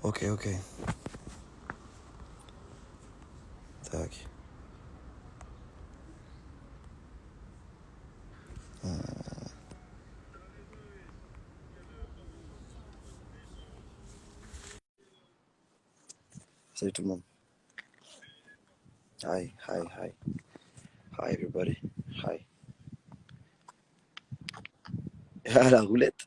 Ok, ok. Tac. Salut tout le monde. Hi, hi, hi. Hi everybody. Hi. Ah, la roulette.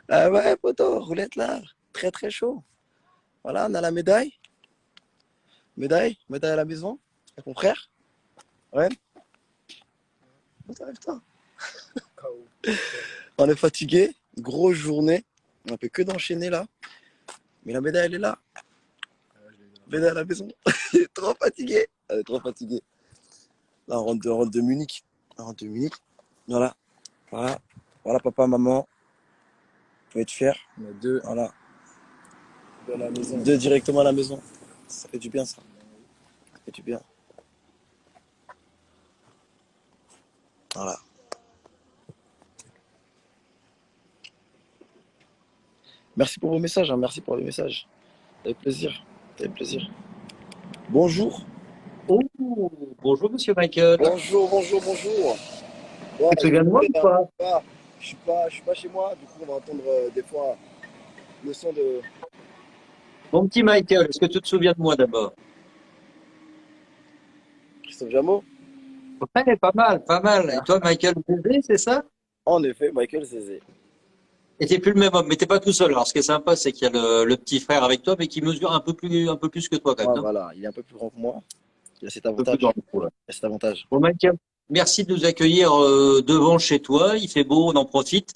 Ah ouais, poto, roulette là. Très très chaud. Voilà, on a la médaille. Médaille à la maison. Avec mon frère. Ouais. Bon, ça arrive, toi. On est fatigué. Grosse journée. On fait que d'enchaîner là. Mais la médaille, elle est là. Médaille à la maison. Il est trop fatigué. Elle est trop fatiguée. Là, on rentre de Munich. On rentre de Munich. Voilà. Voilà. Voilà, papa, maman. Vous pouvez être fiers. On a deux Voilà. à la maison. Deux directement à la maison. Ça fait du bien, ça. Ça fait du bien. Voilà. Merci pour vos messages. Hein. Merci pour les messages. Avec plaisir. Avec plaisir. Bonjour. Oh, bonjour Monsieur Michael. Bonjour, bonjour, bonjour. Ouais, Tu te je suis souviens de moi désolé, ou hein. pas? Je suis pas chez moi. Du coup, on va entendre des fois le son de Mon petit Michael, est-ce que tu te souviens de moi d'abord? Christophe Jameau. Ouais, pas mal, pas mal. Et toi, Michael Bébé, c'est ça? En effet, Michael Zézé. Et t'es plus le même homme, mais t'es pas tout seul. Alors, ce qui est sympa, c'est qu'il y a le petit frère avec toi, mais qui mesure un peu plus que toi, quand même, Ouais, non? voilà. Il est un peu plus grand que moi. Il a cet Un peu plus dans avantage. le coup, là. Il a cet avantage. Bon, Michael, merci de nous accueillir devant chez toi. Il fait beau, on en profite.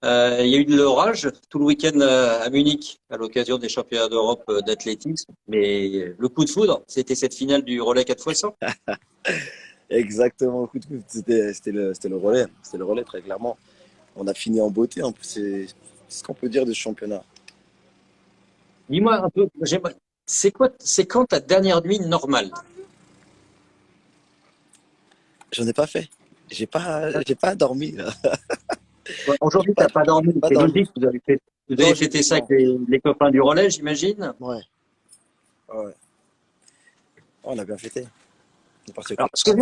Il y a eu de l'orage tout le week-end à Munich à l'occasion des championnats d'Europe d'athlétisme. Mais le coup de foudre, c'était cette finale du relais 4x100. Exactement. Coup de coude. C'était le relais. C'était le relais, très clairement. On a fini en beauté. En plus, c'est ce qu'on peut dire de ce championnat. Dis-moi un peu, c'est quand ta dernière nuit normale? J'en ai pas fait. J'ai pas dormi, là. Ouais, J'ai aujourd'hui, pas, t'as pas dormi, pas c'est dormi. logique, vous Non, avez fêté ça avec non. les copains du relais, j'imagine. Ouais. Ouais. On a bien fêté. On est parti au Alors, club.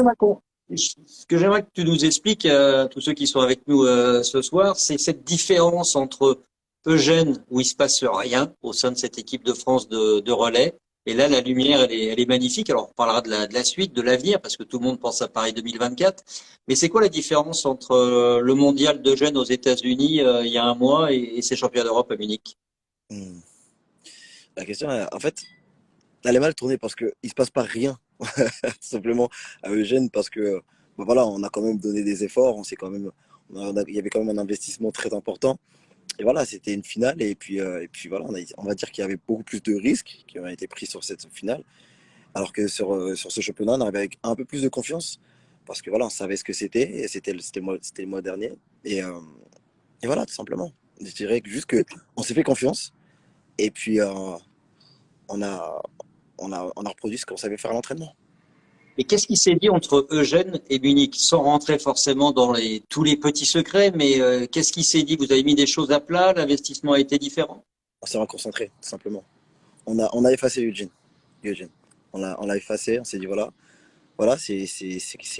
Ouais. ce que j'aimerais que tu nous expliques, tous ceux qui sont avec nous ce soir, c'est cette différence entre Eugène, où il se passe rien au sein de cette équipe de France de relais, et là, la lumière, elle est magnifique. Alors, on parlera de la suite, de l'avenir, parce que tout le monde pense à Paris 2024. Mais c'est quoi la différence entre le mondial d'Eugène aux États-Unis il y a un mois et ces championnats d'Europe à Munich? Hmm. La question, en fait, elle est mal tournée parce qu'il ne se passe pas rien, tout simplement, à Eugène, parce que, bah voilà, on a quand même donné des efforts, on s'est quand même, il y avait quand même un investissement très important. Et voilà, c'était une finale, et puis voilà, on va dire qu'il y avait beaucoup plus de risques qui ont été pris sur cette finale, alors que sur ce championnat, on arrivait avec un peu plus de confiance, parce que voilà, on savait ce que c'était, et c'était le mois dernier, et, euh, et voilà, tout simplement. Je dirais que juste que on s'est fait confiance, et puis on a, on a reproduit ce qu'on savait faire à l'entraînement. Et qu'est-ce qui s'est dit entre Eugène et Munich, sans rentrer forcément dans tous les petits secrets, mais qu'est-ce qui s'est dit? Vous avez mis des choses à plat, l'investissement a été différent? On s'est reconcentré, tout simplement. On a effacé Eugène. On l'a effacé, on s'est dit voilà, voilà, c'est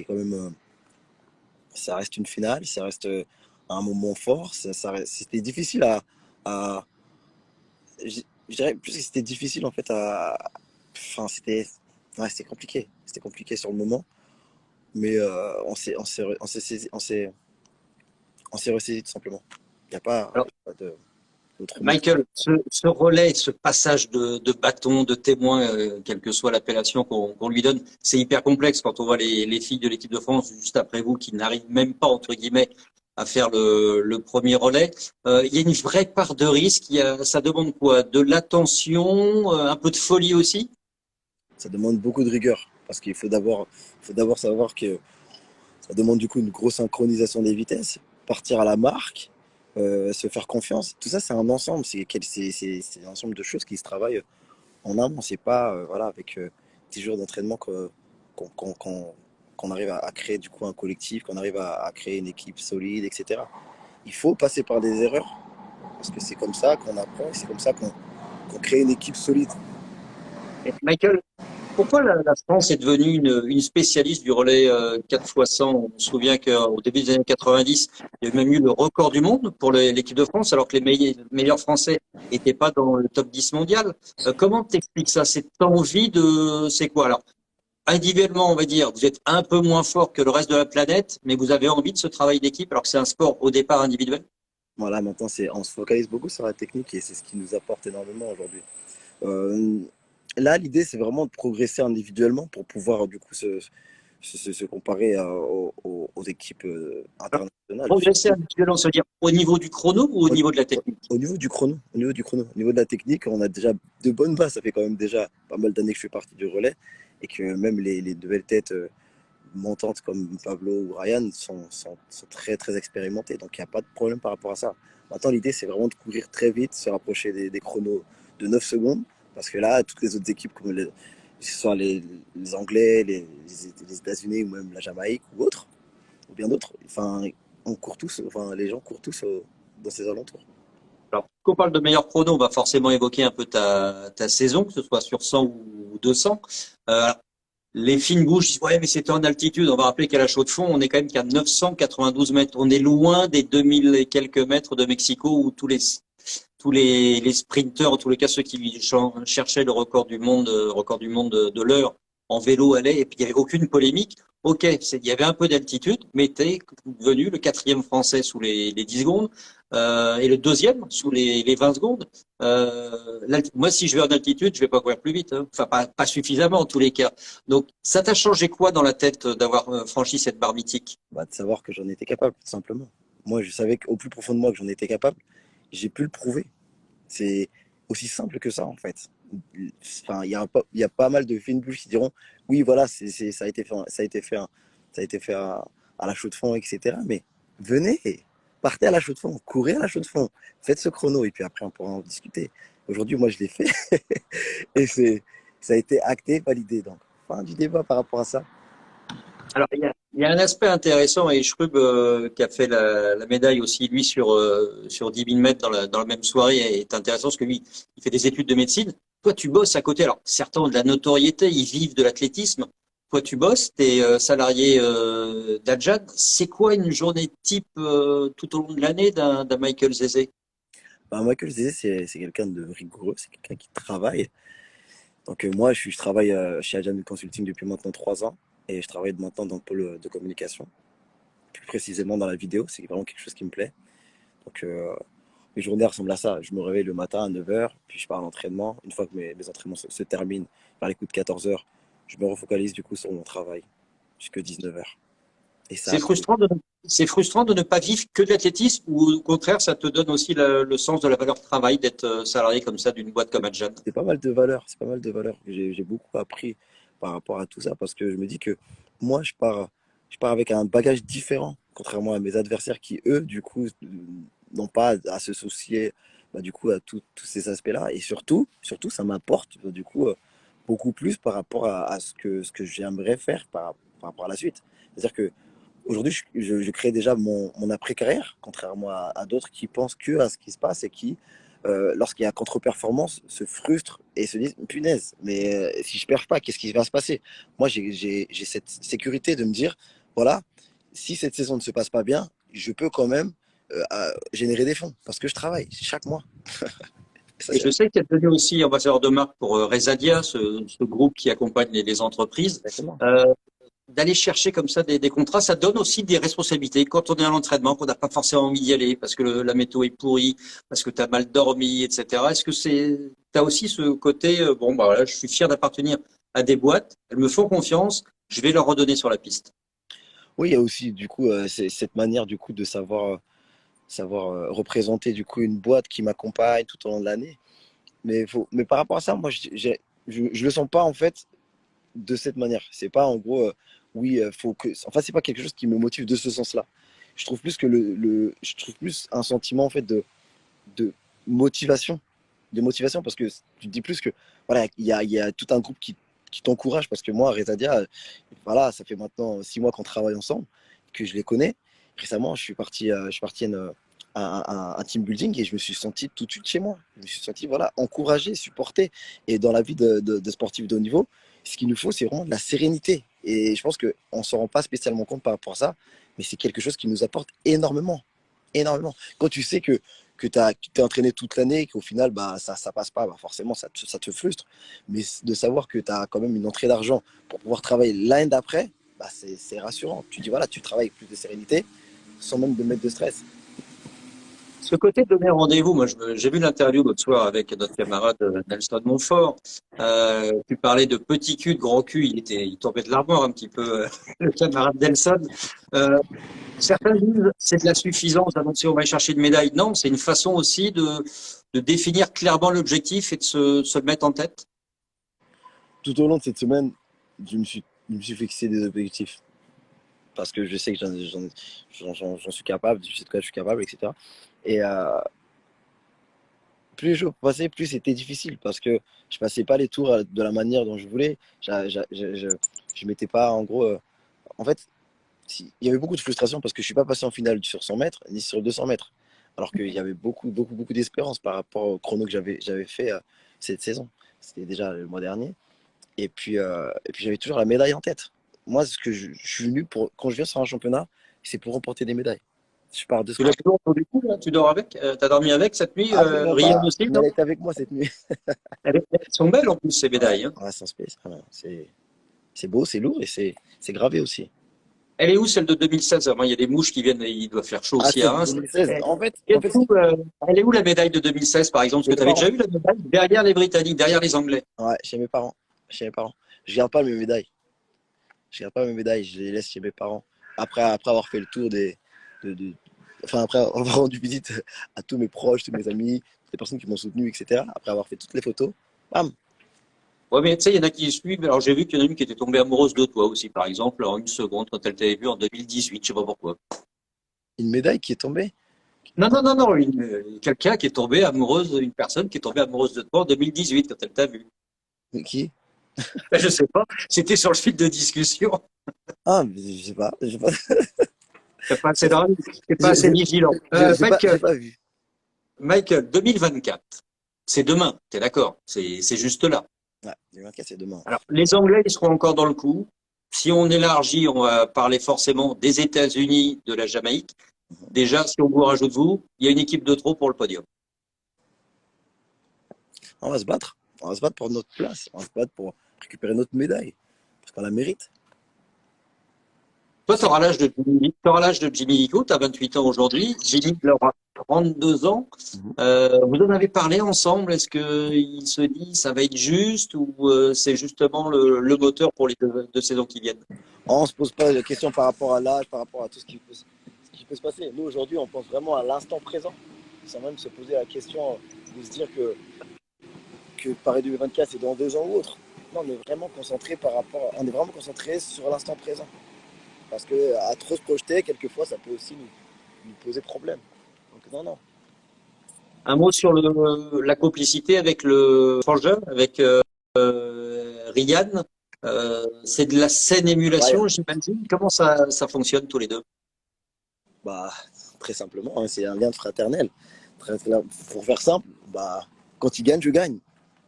quand même, ça reste une finale, ça reste un moment fort, c'était difficile à je dirais plus que c'était difficile en fait enfin ouais, c'était compliqué sur le moment, mais on s'est ressaisi tout simplement. Il n'y a pas, Alors, y a pas d'autre mot. Michael, ce relais, ce passage de bâton, de témoin, quelle que soit l'appellation qu'on lui donne, c'est hyper complexe quand on voit les filles de l'équipe de France juste après vous qui n'arrivent même pas, entre guillemets, à faire le premier relais. Il y a une vraie part de risque. Ça demande quoi? De l'attention, un peu de folie aussi? Ça demande beaucoup de rigueur parce qu'il faut d'abord savoir que ça demande du coup une grosse synchronisation des vitesses, partir à la marque, se faire confiance. Tout ça, c'est un ensemble. C'est un ensemble de choses qui se travaillent en amont. C'est pas voilà, avec 10 jours d'entraînement qu'on arrive à créer un collectif, qu'on arrive à créer une équipe solide, etc. Il faut passer par des erreurs, Parce que c'est comme ça qu'on apprend et c'est comme ça qu'on crée une équipe solide. Et Michael, pourquoi la France est devenue une spécialiste du relais 4x100? On se souvient qu'au début des années 90, il y a même eu le record du monde pour l'équipe de France, alors que les meilleurs Français n'étaient pas dans le top 10 mondial. Comment t'expliques ça? Cette envie de... C'est quoi? Alors, individuellement, on va dire, vous êtes un peu moins fort que le reste de la planète, mais vous avez envie de ce travail d'équipe, alors que c'est un sport au départ individuel? Voilà, maintenant, on se focalise beaucoup sur la technique et c'est ce qui nous apporte énormément aujourd'hui. Euh, Là, l'idée, c'est vraiment de progresser individuellement pour pouvoir du coup se comparer aux équipes internationales. Progresser individuellement, ça veut dire au niveau du chrono ou au Au, niveau de la technique? au niveau du chrono, au niveau de la technique, on a déjà de bonnes bases. Ça fait quand même déjà pas mal d'années que je fais partie du relais et que même les nouvelles têtes montantes comme Pablo ou Ryan sont très très expérimentées. Donc il n'y a pas de problème par rapport à ça. Maintenant, l'idée, c'est vraiment de courir très vite, se rapprocher des chronos de 9 secondes. Parce que là, toutes les autres équipes, comme que ce soit les Anglais, les États-Unis ou même la Jamaïque ou autres, ou bien d'autres, enfin, on court tous, enfin, les gens courent tous dans ces alentours. Alors, quand on parle de meilleur chrono, on va forcément évoquer un peu ta saison, que ce soit sur 100 ou 200. Alors, les fines bouches disent, ouais, mais c'était en altitude. On va rappeler qu'à la chaux de fond, on est quand même qu'à 992 mètres. On est loin des 2000 et quelques mètres de Mexico où tous les sprinteurs, en tous les cas ceux qui cherchaient le record du monde de l'heure en vélo allaient, et puis il n'y avait aucune polémique. Ok, il y avait un peu d'altitude, mais t'es devenu le quatrième français sous les 10 secondes et le deuxième sous les 20 secondes. Moi, si je vais en altitude, je vais pas courir plus vite, hein. Enfin, pas suffisamment en tous les cas. Donc, ça t'a changé quoi dans la tête d'avoir franchi cette barre mythique? Bah, de savoir que j'en étais capable, tout simplement. Moi, je savais qu'au plus profond de moi que j'en étais capable, j'ai pu le prouver. C'est aussi simple que ça, en fait. Enfin, il y a pas mal de fines bouches qui diront, oui, voilà, ça a été fait, ça a été fait à la chaux de fond, etc. Mais venez, partez à la chaux de fond, courez à la chaux de fond, faites ce chrono, et puis après, on pourra en discuter. Aujourd'hui, moi, je l'ai fait, et ça a été acté, validé. Donc, fin du débat par rapport à ça. Alors, il y a un aspect intéressant, et Schrub, qui a fait la médaille aussi, lui, sur 10 000 mètres dans la même soirée, est intéressant parce que lui, il fait des études de médecine. Toi, tu bosses à côté. Alors, certains ont de la notoriété, ils vivent de l'athlétisme. Toi, tu bosses, tu es salarié d'Adjad. C'est quoi une journée type tout au long de l'année d'un Michael Zezé? Bah, moi, que je disais, c'est quelqu'un de rigoureux, c'est quelqu'un qui travaille. Donc moi, je travaille chez Agile Consulting depuis maintenant 3 ans et je travaille maintenant dans le pôle de communication, plus précisément dans la vidéo, c'est vraiment quelque chose qui me plaît. Donc mes journées ressemblent à ça. Je me réveille le matin à 9 heures, puis je pars à l'entraînement. Une fois que mes entraînements se terminent vers les coups de 14 heures, je me refocalise du coup sur mon travail jusqu'à 19 heures. Et ça, C'est frustrant c'est frustrant de ne pas vivre que de l'athlétisme ou au contraire, ça te donne aussi le sens de la valeur travail d'être salarié comme ça d'une boîte comme Adjad? c'est pas mal de valeurs, c'est pas mal de valeurs. J'ai beaucoup appris par rapport à tout ça parce que je me dis que moi, je pars avec un bagage différent, contrairement à mes adversaires qui, eux, du coup, n'ont pas à se soucier bah, du coup, à tous ces aspects-là. Et surtout, ça m'apporte du coup beaucoup plus par rapport à ce que j'aimerais faire par rapport à la suite. C'est-à-dire que aujourd'hui, je crée déjà mon après-carrière, contrairement à d'autres qui pensent que à ce qui se passe et qui, lorsqu'il y a contre-performance, se frustrent et se disent, punaise, mais si je perds pas, qu'est-ce qui va se passer? Moi, j'ai cette sécurité de me dire, voilà, si cette saison ne se passe pas bien, je peux quand même générer des fonds parce que je travaille chaque mois. Ça, Et c'est je sais que tu es devenu aussi ambassadeur de marque pour Resadia, ce groupe qui accompagne les entreprises. exactement. Euh, D'aller chercher comme ça des contrats, ça donne aussi des responsabilités. Quand on est à l'entraînement, qu'on n'a pas forcément envie d'y aller parce que la météo est pourrie, parce que tu as mal dormi, etc. Est-ce que tu as aussi ce côté, bon, bah voilà, je suis fier d'appartenir à des boîtes, elles me font confiance, je vais leur redonner sur la piste. Oui, il y a aussi du coup cette manière du coup de savoir représenter du coup une boîte qui m'accompagne tout au long de l'année. Mais par rapport à ça, moi, je le sens pas en fait de cette manière. C'est pas en gros, oui, faut que. Enfin, c'est pas quelque chose qui me motive de ce sens-là. Je trouve plus que je trouve plus un sentiment en fait de motivation, parce que tu te dis plus que voilà, il y a tout un groupe qui t'encourage parce que moi, Rezadia, voilà, ça fait maintenant 6 mois qu'on travaille ensemble, que je les connais. Récemment, je suis parti un team building et je me suis senti tout de suite chez moi. Je me suis senti voilà, encouragé, supporté. Et dans la vie de sportif de haut niveau, ce qu'il nous faut, c'est vraiment de la sérénité. Et je pense qu'on ne s'en rend pas spécialement compte par rapport à ça, mais c'est quelque chose qui nous apporte énormément. Énormément. Quand tu sais que tu t'es entraîné toute l'année et qu'au final, bah, ça passe pas, bah, forcément, ça te frustre. Mais de savoir que tu as quand même une entrée d'argent pour pouvoir travailler l'année d'après, bah, c'est rassurant. Tu dis, voilà, tu travailles avec plus de sérénité sans même de mettre de stress. Ce côté de donner rendez-vous, moi j'ai vu l'interview l'autre soir avec notre camarade Nelson Montfort. Tu parlais de petit cul, de grand cul, il tombait de l'armoire un petit peu, le camarade Nelson. Euh, Certains disent c'est de la suffisance d'annoncer on va chercher une médaille. Non, c'est une façon aussi de définir clairement l'objectif et de se le mettre en tête. Tout au long de cette semaine, je me suis fixé des objectifs. Parce que je sais que j'en suis capable, je sais de quoi je suis capable, etc. Et plus les jours passaient, plus c'était difficile parce que je passais pas les tours de la manière dont je voulais. Je mettais pas, en gros, en fait, il y avait beaucoup de frustration parce que je suis pas passé en finale sur 100 mètres ni sur 200 mètres. Alors qu'il y avait beaucoup d'espérance par rapport au chrono que j'avais fait cette saison. C'était déjà le mois dernier. Et puis j'avais toujours la médaille en tête. Moi, ce que je suis venu pour, quand je viens sur un championnat, c'est pour remporter des médailles. Je pars de ce Tu l'as toujours du coup, là, tu dors avec, t'as dormi avec cette nuit, Absolument Ryan pas. aussi, Mais non? elle est avec moi cette nuit. Elles sont belles en plus ces Ouais, médailles, hein. ouais, sans space. Ah non, c'est beau, c'est lourd et c'est gravé aussi. Elle est où celle de 2016? Moi, il y a des mouches qui viennent, il doit faire chaud Ah, aussi à c'est Reims. 2016. Elle En fait, elle est où la médaille de 2016 par exemple? chez Parce mes que tu avais parents. déjà eu la médaille derrière les Britanniques, derrière les Anglais. Ouais, chez mes parents. Chez mes parents. Je garde pas mes médailles. Je garde pas mes médailles. Je les laisse chez mes parents. Après avoir fait le tour de- enfin, après avoir rendu visite à tous mes proches, tous mes amis, toutes les personnes qui m'ont soutenu, etc. Après avoir fait toutes les photos, bam, Ouais, mais tu sais, il y en a qui suivent. Alors, j'ai vu qu'il y en a une qui était tombée amoureuse de toi aussi, par exemple, en une seconde, quand elle t'avait vu en 2018, je sais pas pourquoi. une médaille qui est tombée. Non, non, non, non, quelqu'un qui est tombé amoureuse, une personne qui est tombée amoureuse de toi en 2018, quand elle t'a vu. Qui? Je sais pas, c'était sur le fil de discussion. Ah, mais je sais pas. Je sais pas. T'es pas assez vigilant. J'ai pas vu. Michael, 2024, c'est demain, t'es d'accord? C'est juste là. Ouais, les 24, c'est demain. Alors, les Anglais, ils seront encore dans le coup. Si on élargit, on va parler forcément des États-Unis, de la Jamaïque. Déjà, si on vous rajoute vous, il y a une équipe de trop pour le podium. On va se battre. On va se battre pour notre place. On va se battre pour récupérer notre médaille. Parce qu'on la mérite. Toi, tu auras l'âge de Jimmy Hico, tu as 28 ans aujourd'hui. Jimmy il aura 32 ans. Mhm. Vous en avez parlé ensemble. Est-ce qu'il se dit ça va être juste ou c'est justement le moteur pour les deux saisons qui viennent? On ne se pose pas de questions par rapport à l'âge, par rapport à tout ce qui peut se passer. Nous, aujourd'hui, on pense vraiment à l'instant présent. Sans même se poser la question de se dire que Paris 2024, c'est dans 2 ans ou autre. Non, on est vraiment concentré on est vraiment concentré sur l'instant présent. Parce que à trop se projeter, quelquefois, ça peut aussi nous poser problème. Donc non, non. Un mot sur la complicité avec le frangin, avec Ryan. C'est de la saine Ryan, émulation, j'imagine. Comment ça fonctionne tous les deux? bah, très simplement, hein, c'est un lien fraternel. Pour faire simple, bah, quand il gagne, je gagne.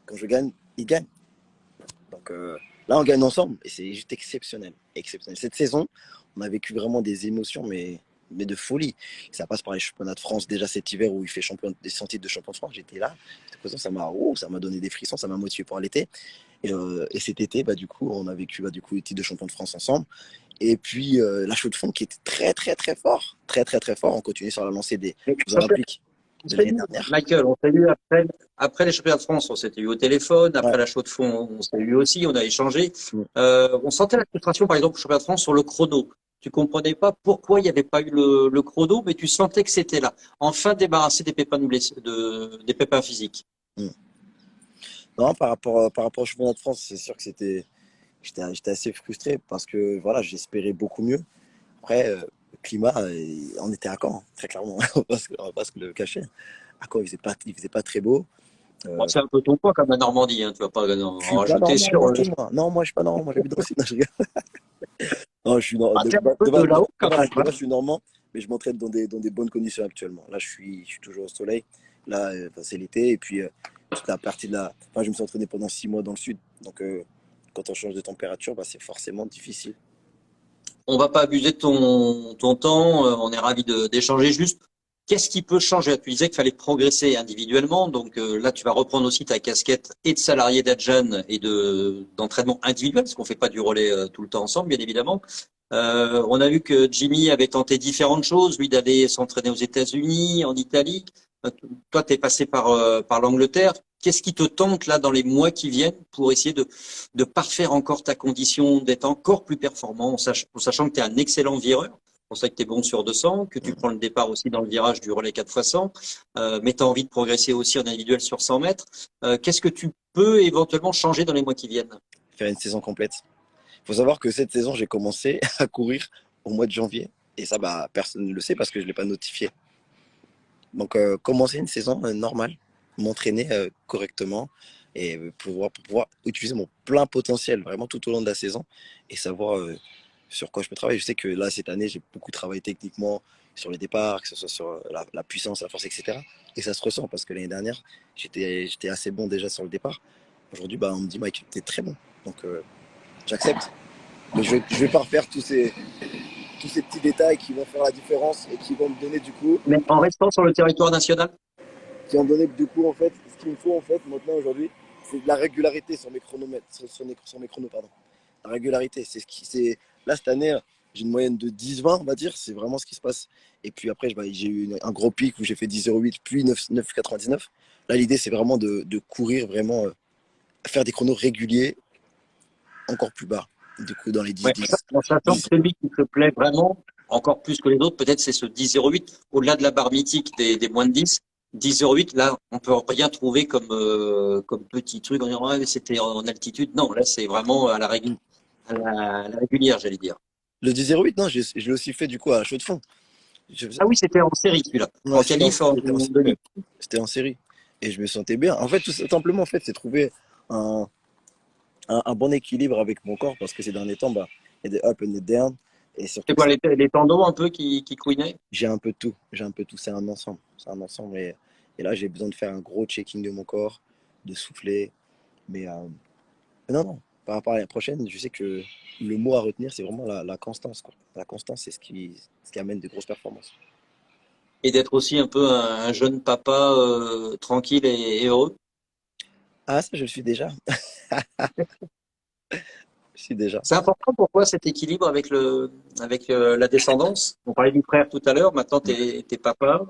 Quand je gagne, il gagne. Donc là, on gagne ensemble et c'est juste exceptionnel. Exceptionnel. Cette saison, on a vécu vraiment des émotions, mais de folie. Ça passe par les championnats de France déjà cet hiver où il fait des titres de champion de France. J'étais là, j'étais présent, ça m'a donné des frissons, ça m'a motivé pour l'été. Et cet été, bah, du coup, on a vécu bah, du coup, le titre de champion de France ensemble. Et puis la chaux de fond qui était très fort, très fort. On continue sur la lancée des Jeux Olympiques de l'année dernière. Michael, on s'est eu après les championnats de France, on s'était eu au téléphone. Après Ouais. la chaux de fond, on s'est eu aussi, on a échangé. Mm. On sentait la frustration, par exemple, au championnat de France sur le chrono. Tu comprenais pas pourquoi il n'y avait pas eu le chrono, mais tu sentais que c'était là. Enfin débarrassé des pépins des pépins physiques. Mm. Non, par rapport au championnat de France, c'est sûr que j'étais assez frustré parce que voilà, j'espérais beaucoup mieux. Après, le climat, on était à Caen, hein, très clairement. On va pas se le cacher. À Caen, il faisait pas très beau. Bon, Euh, c'est un peu ton poids comme la Normandie, hein. Tu vas pas en je suis pas rajouter normand sur. du tout, moi. Non, moi, je suis pas normand. Moi, j'habite dans le sud. Non, je rigole. Non, je suis Ah, t'es un peu de là-haut quand même, de base, je suis normand, mais je m'entraîne dans des bonnes conditions actuellement. Là, je suis toujours au soleil. Là, enfin, c'est l'été. Et puis, toute la partie de la. Enfin, je me suis entraîné pendant 6 mois dans le sud. Donc, quand on change de température, bah, c'est forcément difficile. On va pas abuser de ton temps. On est ravi d'échanger juste. Qu'est-ce qui peut changer? Tu disais qu'il fallait progresser individuellement. Donc là, tu vas reprendre aussi ta casquette et de salarié d'Adjan et d'entraînement individuel, parce qu'on fait pas du relais tout le temps ensemble, bien évidemment. On a vu que Jimmy avait tenté différentes choses, lui d'aller s'entraîner aux États-Unis, en Italie. Toi, tu es passé par l'Angleterre. Qu'est-ce qui te tente là dans les mois qui viennent pour essayer de parfaire encore ta condition, d'être encore plus performant, en sachant que tu es un excellent vireur? C'est pour ça que tu es bon sur 200, que tu Mm. prends le départ aussi dans le virage du relais 4x100, mais tu as envie de progresser aussi en individuel sur 100 mètres. Qu'est-ce que tu peux éventuellement changer dans les mois qui viennent? Faire une saison complète. Il faut savoir que cette saison, j'ai commencé à courir au mois de janvier. Et ça, bah, personne ne le sait parce que je ne l'ai pas notifié. Donc, commencer une saison normale, m'entraîner correctement et pour pouvoir utiliser mon plein potentiel vraiment tout au long de la saison et savoir sur quoi je peux travailler. Je sais que là, cette année, j'ai beaucoup travaillé techniquement sur les départs, que ce soit sur la puissance, la force, etc. Et ça se ressent parce que l'année dernière, j'étais assez bon déjà sur le départ. Aujourd'hui, bah, on me dit, Mike, tu es très bon. Donc, j'accepte. Mais je vais pas refaire tous ces petits détails qui vont faire la différence et qui vont me donner du coup Mais en restant sur le territoire national? qui ont donné du coup en fait ce qu'il me faut en fait maintenant aujourd'hui c'est de la régularité sur mes chronomètres sur mes chronos pardon. La régularité c'est ce qui c'est là cette année j'ai une moyenne de 10-20 on va dire c'est vraiment ce qui se passe et puis après bah, j'ai eu un gros pic où j'ai fait 10,08 puis 9,99 là l'idée c'est vraiment de courir vraiment faire des chronos réguliers encore plus bas du coup dans les Ouais, 10-10 en sachant que 10 celui qui te plaît vraiment, encore plus que les autres, peut-être c'est ce 10,08, au-delà de la barre mythique des moins de 10. 10,08, là, on peut rien trouver comme petit truc en disant, ouais, mais c'était en altitude. Non, là, c'est vraiment à la régulière, j'allais dire. le 10,08 non je l'ai aussi fait du coup à chaud de fond. Ah oui, c'était en série, celui-là. Ouais, En qualif, en c'était en série, demi. ouais. C'était en série. Et je me sentais bien. En fait, tout simplement, en fait, c'est trouver un, un bon équilibre avec mon corps parce que ces derniers temps, bah, il y a des up et des down. Et C'est surtout que quoi, les tendons un peu qui couinaient? j'ai un peu de tout. J'ai un peu de tout. C'est un ensemble. C'est un ensemble. Et là, j'ai besoin de faire un gros checking de mon corps, de souffler. Mais non, non. Par rapport à la prochaine, je sais que le mot à retenir, c'est vraiment la constance, quoi. La constance, c'est ce qui amène de grosses performances. Et d'être aussi un peu un jeune papa tranquille et heureux. Ah, ça, je le suis déjà. Je suis déjà. C'est important pour toi cet équilibre avec la descendance. On parlait du frère tout à l'heure, maintenant t'es papa,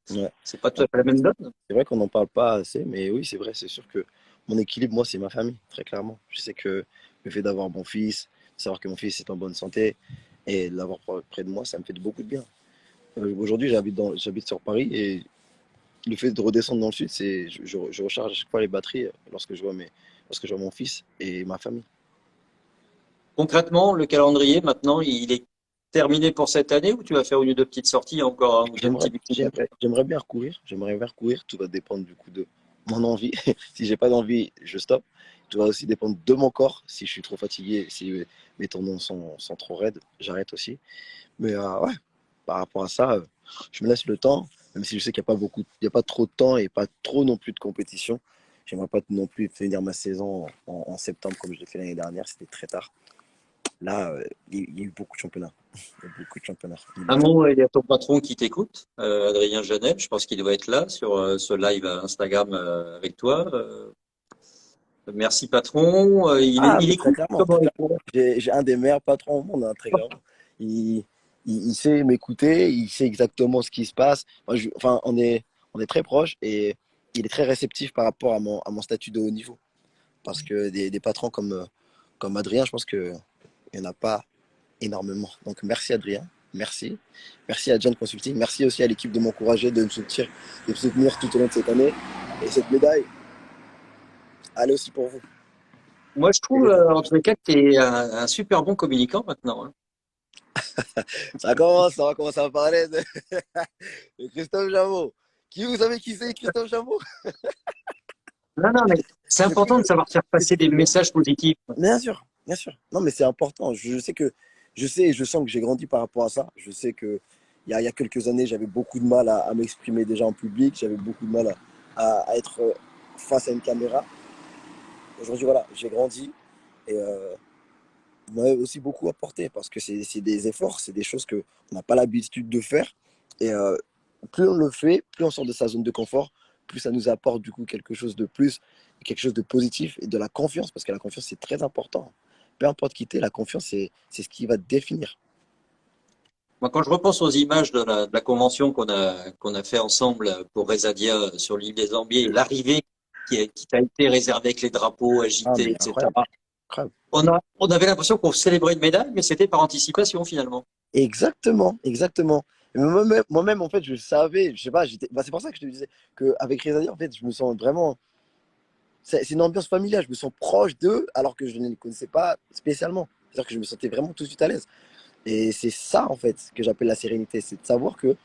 Ouais. c'est pas tout à fait la même donne. C'est vrai qu'on n'en parle pas assez, mais oui, c'est vrai, c'est sûr que mon équilibre, moi, c'est ma famille, très clairement. Je sais que le fait d'avoir mon fils, de savoir que mon fils est en bonne santé et de l'avoir près de moi, ça me fait beaucoup de bien. Aujourd'hui, j'habite sur Paris et le fait de redescendre dans le sud, je recharge à chaque fois les batteries lorsque je vois mon fils et ma famille. Concrètement, le calendrier maintenant, il est terminé pour cette année ou tu vas faire une ou deux petites sorties, encore un ou deux J'aimerais, petits week-ends? j'aimerais bien recourir, tout va dépendre du coup de mon envie. Si j'ai pas d'envie, je stoppe. Tout va aussi dépendre de mon corps. Si je suis trop fatigué, si mes tendons sont trop raides, j'arrête aussi. Mais ouais, par rapport à ça, je me laisse le temps, même si je sais qu'il n'y a pas beaucoup, il y a pas trop de temps et pas trop non plus de compétition. J'aimerais pas non plus finir ma saison en septembre comme je l'ai fait l'année dernière, c'était très tard. Là, il y a eu beaucoup de championnats. Il y a beaucoup de championnats. Un mot, il y a ton patron qui t'écoute, Adrien Janel, je pense qu'il doit être là sur ce live Instagram avec toi. Merci patron. Ah, Il mais très écoute clairement, comment très il clairement. J'ai un des meilleurs patrons au monde, hein, très clairement. Il, il sait m'écouter, il sait exactement ce qui se passe. Moi, enfin, on est très proches et il est très réceptif par rapport à mon statut de haut niveau. Parce que des patrons comme Adrien, je pense qu'il n'y en a pas énormément. Donc merci Adrien, merci. Merci à John Consulting, merci aussi à l'équipe de m'encourager, de me soutenir tout au long de cette année. Et cette médaille, elle est aussi pour vous. Moi, je trouve, en tous les cas, que tu es un super bon communicant maintenant, hein. Ça va commencer à parler de Christophe Jameau. Qui vous savez qui c'est Christophe Jameau? Non, non, mais c'est J'ai pris important de savoir faire passer des messages positifs. Bien sûr, bien sûr. Non, mais c'est important. Je sais et je sens que j'ai grandi par rapport à ça. Je sais que il y a quelques années, j'avais beaucoup de mal à m'exprimer déjà en public, j'avais beaucoup de mal à être face à une caméra. Aujourd'hui, voilà, j'ai grandi et on m'a aussi beaucoup apporté parce que c'est des efforts, c'est des choses qu'on n'a pas l'habitude de faire. Et plus on le fait, plus on sort de sa zone de confort, plus ça nous apporte du coup quelque chose de plus, quelque chose de positif et de la confiance, parce que la confiance, c'est très important. Peu importe qui t'es, la confiance, c'est ce qui va te définir. Moi, quand je repense aux images de la convention qu'on a fait ensemble pour Resadia sur l'île des Ambiers et l'arrivée qui t'a été réservée avec les drapeaux Ah, agités, mais etc. incroyable, incroyable. On avait l'impression qu'on célébrait une médaille, mais c'était par anticipation finalement. Exactement, exactement. Et moi-même, en fait, je savais, je sais pas, bah, c'est pour ça que je te disais qu'avec Rezadi, en fait, je me sens vraiment. C'est une ambiance familiale, je me sens proche d'eux alors que je ne les connaissais pas spécialement. C'est-à-dire que je me sentais vraiment tout de suite à l'aise. Et c'est ça, en fait, que j'appelle la sérénité. C'est de savoir que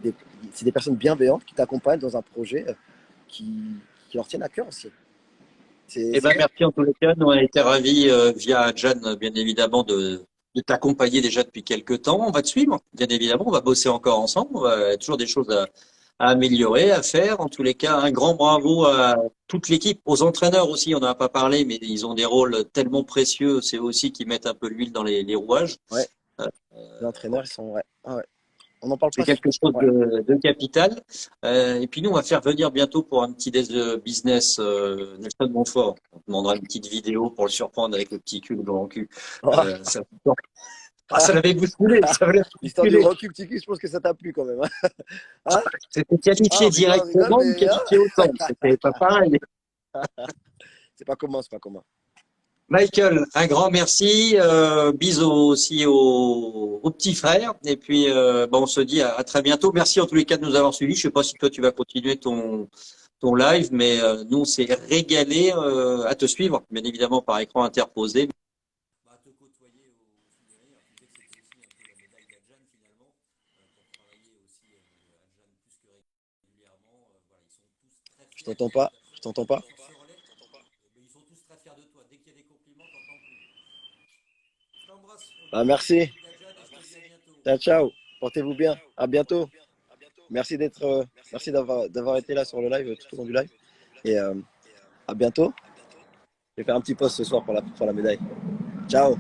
des- c'est des personnes bienveillantes qui t'accompagnent dans un projet qui leur tiennent à cœur aussi. Eh C'est ben, bien. merci en tous les cas. Nous, on a été ravis, via Jeanne, bien évidemment, de t'accompagner déjà depuis quelques temps. On va te suivre, bien évidemment. On va bosser encore ensemble. Il y a toujours des choses à améliorer, à faire. En tous les cas, un grand bravo à toute l'équipe, aux entraîneurs aussi. On n'en a pas parlé, mais ils ont des rôles tellement précieux. C'est eux aussi qui mettent un peu l'huile dans les rouages. Ouais, Euh, les entraîneurs, ils sont. Ouais. Ah ouais. On n'en parle C'est pas quelque souvent. chose Ouais. de capital. Et puis nous, on va faire venir bientôt pour un petit desk de business Nelson Montfort. On demandera une petite vidéo pour le surprendre avec le petit cul, le grand cul. Ça, ça l'avait bousculé, ça l'avait L'histoire du bousculé. recul petit, je pense que ça t'a plu quand même. Hein. Hein. C'était Ah, qualifié on rigole, directement ou mais hein, qualifié au temps. C'était pas pareil. c'est pas commun, c'est pas commun. Michael, un grand merci. Bisous aussi au petit frère. Et puis, bon, on se dit à très bientôt. Merci en tous les cas de nous avoir suivis. Je sais pas si toi tu vas continuer ton live, mais nous on s'est régalé à te suivre, bien évidemment par écran interposé. Bah, te côtoyer au fil des années. Alors, tu disais que c'était aussi un peu la médaille d'Adjan finalement, pour travailler aussi Adjan plus que régulièrement. Voilà, ils sont tous très Je fiers t'entends pas, je t'entends pas. sur ce relais. Ils sont tous très fiers de toi. Dès qu'il y a des compliments, t'entends plus. Je t'embrasse Bah, beaucoup merci. l'équipe d'Adjan et je te dis à bientôt. Ciao, ciao. Portez-vous bien. À bientôt. Merci merci d'avoir été là sur le live tout au long du live. Et à bientôt. Je vais faire un petit post ce soir pour la médaille. Ciao.